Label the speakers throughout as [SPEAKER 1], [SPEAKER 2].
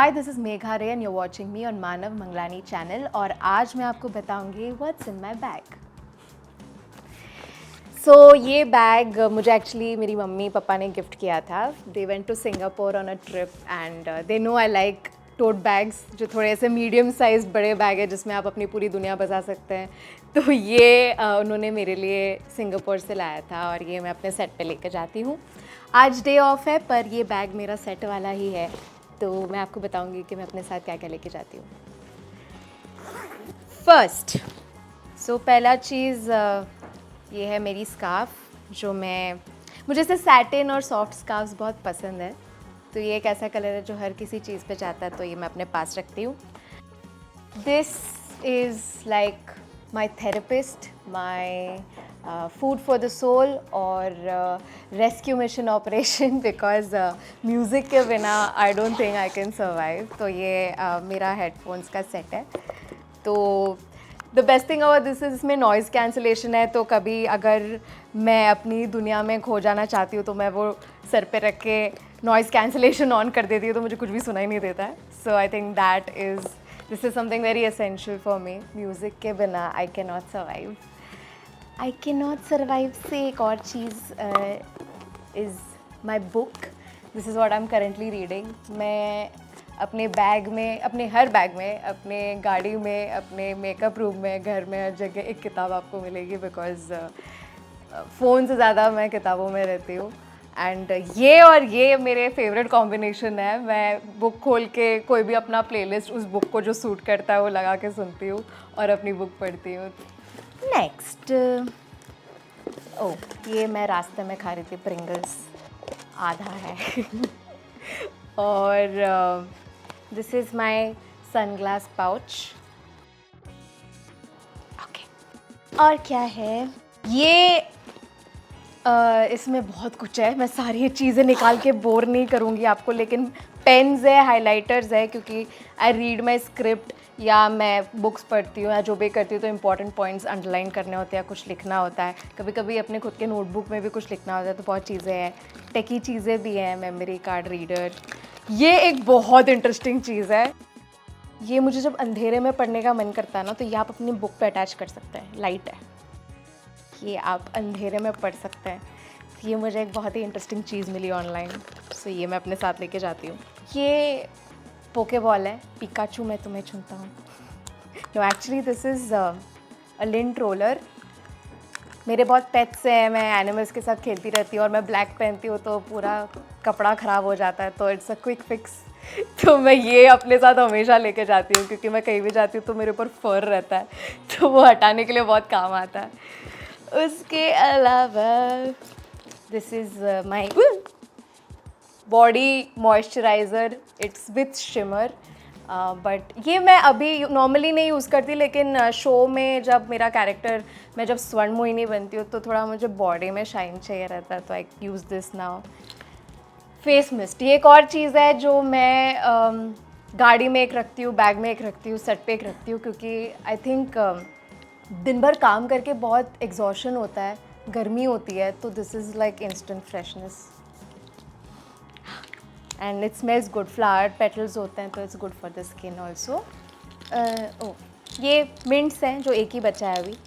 [SPEAKER 1] Hi, this is Megha Ray and you watching me on Manav Mangalani channel. और आज मैं आपको बताऊंगी व्हाट्स इन माय बैग। ये बैग मुझे एक्चुअली मेरी मम्मी पापा ने गिफ्ट किया था। They went to Singapore on a trip and they know I like tote bags, जो थोड़े ऐसे मीडियम साइज बड़े बैग है जिसमें आप अपनी पूरी दुनिया बसा सकते हैं। तो ये उन्होंने मेरे लिए सिंगापुर से लाया था और ये मैं अपने सेट पे लेकर जाती हूँ। आज डे ऑफ है पर ये बैग मेरा सेट वाला ही है, तो मैं आपको बताऊंगी कि मैं अपने साथ क्या क्या लेके जाती हूँ। फर्स्ट पहला चीज़ ये है मेरी स्कार्फ, जो मुझे से सैटिन और सॉफ्ट स्कार्फ्स बहुत पसंद है। तो ये एक ऐसा कलर है जो हर किसी चीज़ पे जाता है, तो ये मैं अपने पास रखती हूँ। This is like my therapist, my food for the soul और rescue mission operation, because music के बिना I don't think I can survive. तो ये मेरा हेडफोन्स का सेट है। तो the best thing about this is इसमें नॉइज़ कैंसिलेशन है, तो कभी अगर मैं अपनी दुनिया में खो जाना चाहती हूँ तो मैं वो सर पे रख के नॉइज़ कैंसिलेशन ऑन कर देती हूँ, तो मुझे कुछ भी सुनाई नहीं देता है। So I think this is something very essential for me. Music के बिना I can not survive. I can not survive से एक और चीज़ is my book. This is what I am currently reading. मैं अपने बैग में, अपने हर बैग में, अपने गाड़ी में, अपने मेकअप रूम में, घर में, हर जगह एक किताब आपको मिलेगी, बिकॉज फ़ोन से ज़्यादा मैं किताबों में रहती हूँ। एंड ये मेरे फेवरेट कॉम्बिनेशन है। मैं बुक खोल के कोई भी अपना प्लेलिस्ट उस बुक को जो सूट करता है वो लगा के सुनती हूँ और अपनी बुक पढ़ती हूँ। नेक्स्ट, ये मैं रास्ते में खा रही थी प्रिंगल्स, आधा है और this is my sunglass pouch. Okay, और क्या है ये? इसमें बहुत कुछ है, मैं सारी ये चीज़ें निकाल के बोर नहीं करूँगी आपको, लेकिन पेन्स है, हाइलाइटर्स है, क्योंकि आई रीड माई स्क्रिप्ट या मैं बुक्स पढ़ती हूँ या जो भी करती हूँ तो इंपॉर्टेंट पॉइंट्स अंडरलाइन करने होते हैं, कुछ लिखना होता है। कभी कभी अपने खुद के नोटबुक में भी कुछ लिखना होता है, तो बहुत चीज़ें हैं। टेकी चीज़ें भी हैं, मेमोरी कार्ड, रीडर। ये एक बहुत इंटरेस्टिंग चीज़ है। ये मुझे जब अंधेरे में पढ़ने का मन करता है ना, तो ये आप अपनी बुक पे अटैच कर सकते हैं। लाइट है, ये आप अंधेरे में पढ़ सकते हैं। ये मुझे एक बहुत ही इंटरेस्टिंग चीज़ मिली ऑनलाइन, सो ये मैं अपने साथ लेके जाती हूँ। ये पोकेबॉल है, पिकाचू मैं तुम्हें चुनता हूँ। No, actually this is a lint roller. मेरे बहुत पेट्स हैं, मैं एनिमल्स के साथ खेलती रहती हूँ और मैं ब्लैक पहनती हूँ तो पूरा कपड़ा ख़राब हो जाता है, तो इट्स अ क्विक फिक्स। तो मैं ये अपने साथ हमेशा लेके जाती हूँ, क्योंकि मैं कहीं भी जाती हूँ तो मेरे ऊपर फर रहता है, तो वो हटाने के लिए बहुत काम आता है। उसके अलावा this is my body moisturiser, it's with shimmer. But ये मैं अभी नॉर्मली नहीं यूज़ करती, लेकिन शो में जब मेरा कैरेक्टर, मैं जब स्वर्ण मोहिनी बनती हूँ तो थोड़ा मुझे बॉडी में शाइन चाहिए रहता है, तो I use this now. Face mist, ये एक और चीज़ है जो मैं गाड़ी में एक रखती हूँ, बैग में एक रखती हूँ, सेट पे एक रखती हूँ, क्योंकि आई थिंक दिन भर काम करके बहुत एग्जॉशन होता है, गर्मी होती है, तो this is like instant freshness and it smells good. Flower petals होते हैं तो it's good for the skin also. ये मिंट्स हैं जो एक ही बचा है अभी।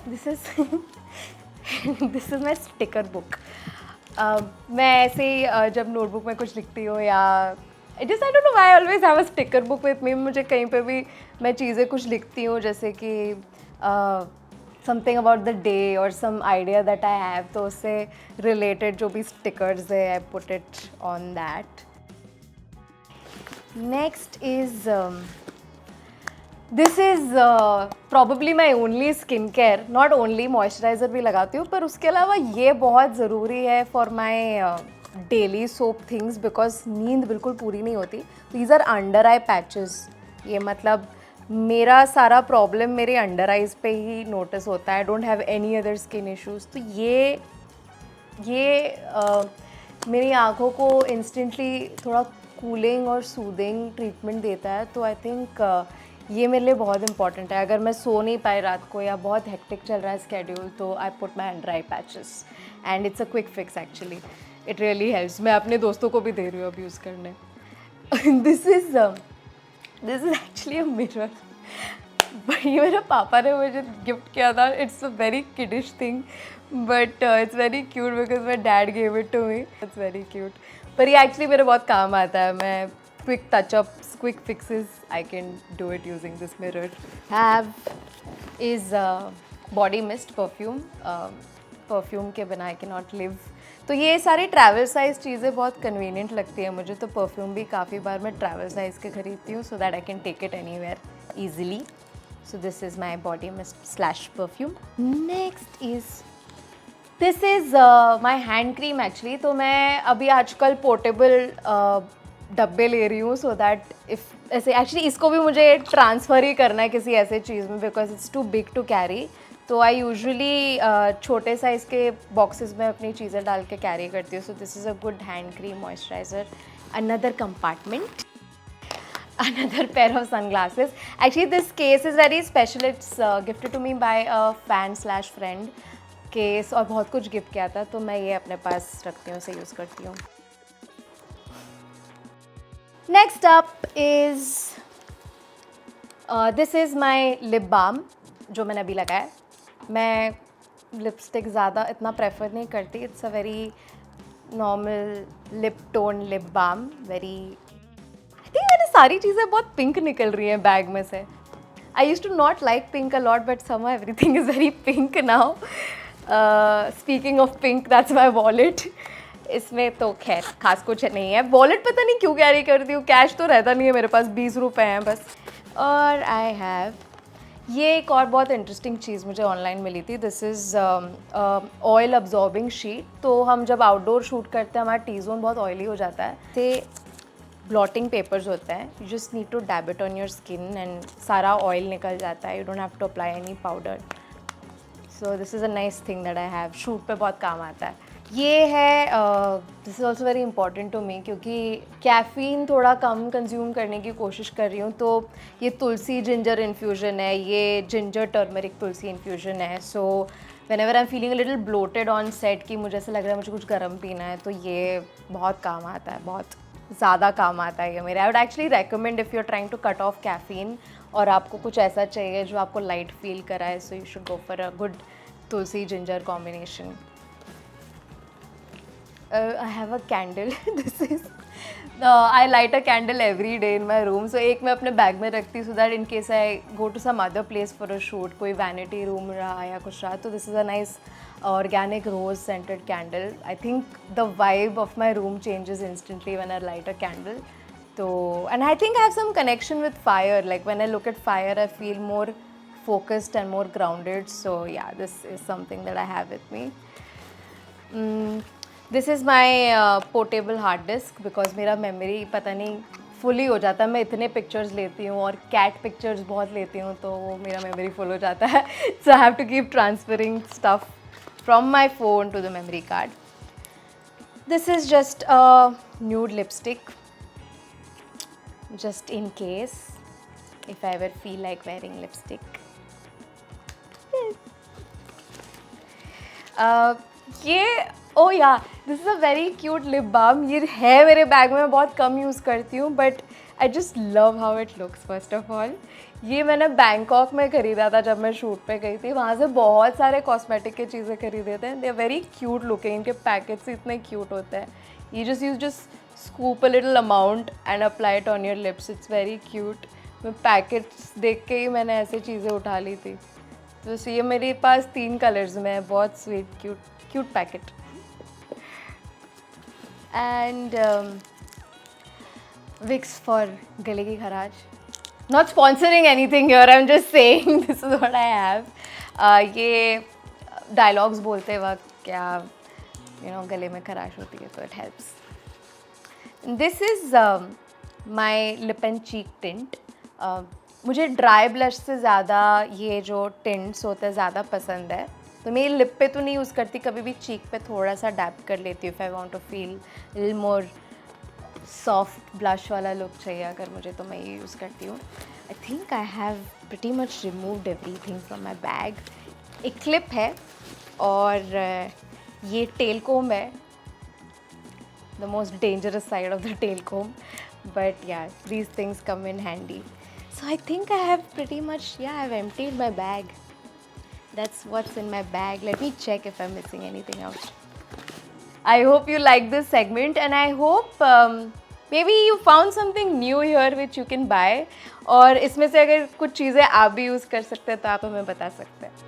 [SPEAKER 1] This is my sticker book. मैं ऐसे ही जब नोटबुक में कुछ लिखती हूँ या I don't know why I always have a sticker book with me. मुझे कहीं पे भी मैं चीज़ें कुछ लिखती हूँ, जैसे कि समथिंग अबाउट द डे और some idea that I have, तो उससे रिलेटेड जो भी स्टिकर्स है I put it on that. Next is this is probably my only skin care. Not only, moisturizer भी लगाती हूँ, पर उसके अलावा ये बहुत ज़रूरी है for my daily soap things, because नींद बिल्कुल पूरी नहीं होती। These are under eye patches. ये मतलब मेरा सारा प्रॉब्लम मेरे अंडर आइज़ पे ही नोटिस होता है। I don't have any other skin issues. तो ये मेरी आँखों को इंस्टेंटली थोड़ा कूलिंग और सूदिंग ट्रीटमेंट देता है, तो आई थिंक ये मेरे लिए बहुत इंपॉर्टेंट है। अगर मैं सो नहीं पाई रात को या बहुत हेक्टिक चल रहा है स्केड्यूल, तो I put my under eye patches and it's a quick fix actually. It really helps. मैं अपने दोस्तों को भी दे रही हूँ अब यूज़ करने। This is actually a mirror, but ये मेरे पापा ने मुझे गिफ्ट किया था। It's a very kiddish thing but it's very cute because my dad gave it to me. It's very cute, पर ये एक्चुअली मेरे बहुत काम आता है। मैं quick touchups, quick fixes, I can do it using this mirror. Have is body mist perfume. Perfume के बिना आई कैन नॉट लिव। तो ये सारी ट्रैवल साइज़ चीज़ें बहुत कन्वीनियंट लगती है मुझे, तो परफ्यूम भी काफ़ी बार मैं ट्रैवल साइज़ के खरीदती हूँ so that I can take it anywhere easily. So this is my body mist slash perfume. Next is this is my hand cream actually. तो मैं अभी आजकल पोर्टेबल डब्बे ले रही हूँ सो दैट इफ़ ऐसे एक्चुअली इसको भी मुझे ट्रांसफ़र ही करना है किसी ऐसे चीज़ में because it's too big to carry. तो आई यूजुअली छोटे साइज़ के बॉक्सेस में अपनी चीज़ें डाल के कैरी करती हूँ। So this is a good hand cream moisturizer. Another compartment, another pair of sunglasses. Actually this case is very special. It's gifted to me by a fan slash friend. Case और बहुत कुछ gift किया था तो मैं ये अपने पास रखती हूँ, उसे यूज़ करती हूँ। Next up is this is my lip balm जो मैंने अभी लगाया। मैं लिपस्टिक ज़्यादा इतना प्रेफर नहीं करती। It's a very normal lip tone lip balm. Very मेरी सारी चीज़ें बहुत पिंक निकल रही हैं बैग में से। I use to not like pink a lot but somehow everything is very pink now. Speaking of pink, that's my wallet. इसमें तो खैर खास कुछ नहीं है। वॉलेट पता नहीं क्यों कैरी करती हूँ, कैश तो रहता नहीं है मेरे पास, 20 रुपये हैं बस। और आई हैव ये एक और बहुत इंटरेस्टिंग चीज़ मुझे ऑनलाइन मिली थी। This is oil absorbing sheet. तो हम जब आउटडोर शूट करते हैं हमारा टी जोन बहुत ऑयली हो जाता है। तो ब्लॉटिंग पेपर्स होते हैं, you just need to dab it on your skin and सारा ऑयल निकल जाता है। You don't have to apply any powder. So this is a nice thing that I have. Shoot पे बहुत काम आता है। ये है this is also very important to me क्योंकि कैफ़ीन थोड़ा कम कंज्यूम करने की कोशिश कर रही हूँ। तो ये तुलसी जिंजर इन्फ्यूज़न है, ये जिंजर टर्मरिक तुलसी इन्फ्यूज़न है। So whenever I am feeling a little bloated on set कि मुझे ऐसा लग रहा है मुझे कुछ गर्म पीना है, तो ये बहुत काम आता है, बहुत ज़्यादा काम आता है ये मेरे। I would actually recommend if you are trying to cut off caffeine और आपको कुछ ऐसा चाहिए जो आपको लाइट फील कराए, so you should go for a good Tulsi ginger combination. I have a candle. This is I light a candle every day in my room. So एक मैं अपने बैग में रखती हूँ so that in case I go to some other place for a shoot, कोई vanity room रहा या कुछ रहा, तो this is a nice organic rose scented candle. I think the vibe of my room changes instantly when I light a candle. So and I think I have some connection with fire. Like when I look at fire, I feel more focused and more grounded. So yeah, this is something that I have with me. This is my portable hard disk because मेरा memory पता नहीं full ही हो जाता है। मैं इतने pictures लेती हूँ और कैट पिक्चर्स बहुत लेती हूँ तो वो मेरा मेमोरी फुल हो जाता है। So I have to keep transferring stuff from my phone to the memory card. This is just a nude lipstick just in case if I ever feel like wearing lipstick. ये ओ या this is a very cute lip balm. ये है मेरे bag में, मैं बहुत कम use करती हूँ but I just love how it looks. First of all ये मैंने बैंकॉक में ख़रीदा था जब मैं शूट पे गई थी। वहाँ से बहुत सारे कॉस्मेटिक की चीज़ें खरीदे थे। They are very cute looking, इनके पैकेट्स इतने क्यूट होते हैं। You just scoop a little amount and apply it on your lips. It's very cute. मैं पैकेट्स देख के ही मैंने ऐसे चीज़ें उठा ली थी। तो ये मेरे पास 3 कलर्स में है। बहुत sweet cute packet. And Vicks for गले की खराश। Not sponsoring anything here, I am just saying this is what I have. ये डायलॉग्स बोलते वक्त क्या गले में खराश होती है तो it helps. This is my lip and cheek tint. मुझे ड्राई ब्लश से ज़्यादा ये जो टिंट्स होते हैं ज़्यादा पसंद है। तो मैं लिप पे तो नहीं यूज़ करती, कभी भी चीक पे थोड़ा सा डैप कर लेती हूँ if I want to feel little more soft blush वाला लुक चाहिए अगर मुझे, तो मैं ये यूज़ करती हूँ। I think I have pretty much removed everything from my bag. एक क्लिप है और ये टेल कोम है। the most dangerous side of the tail comb, but yeah, these things come in handy. So I think I have pretty much, yeah, I've emptied my bag. That's what's in my bag. Let me check if I'm missing anything out. I hope you like this segment, and I hope maybe you found something new here which you can buy. और इसमें से अगर कुछ चीज़ें आप भी use कर सकते हैं तो आप हमें बता सकते हैं.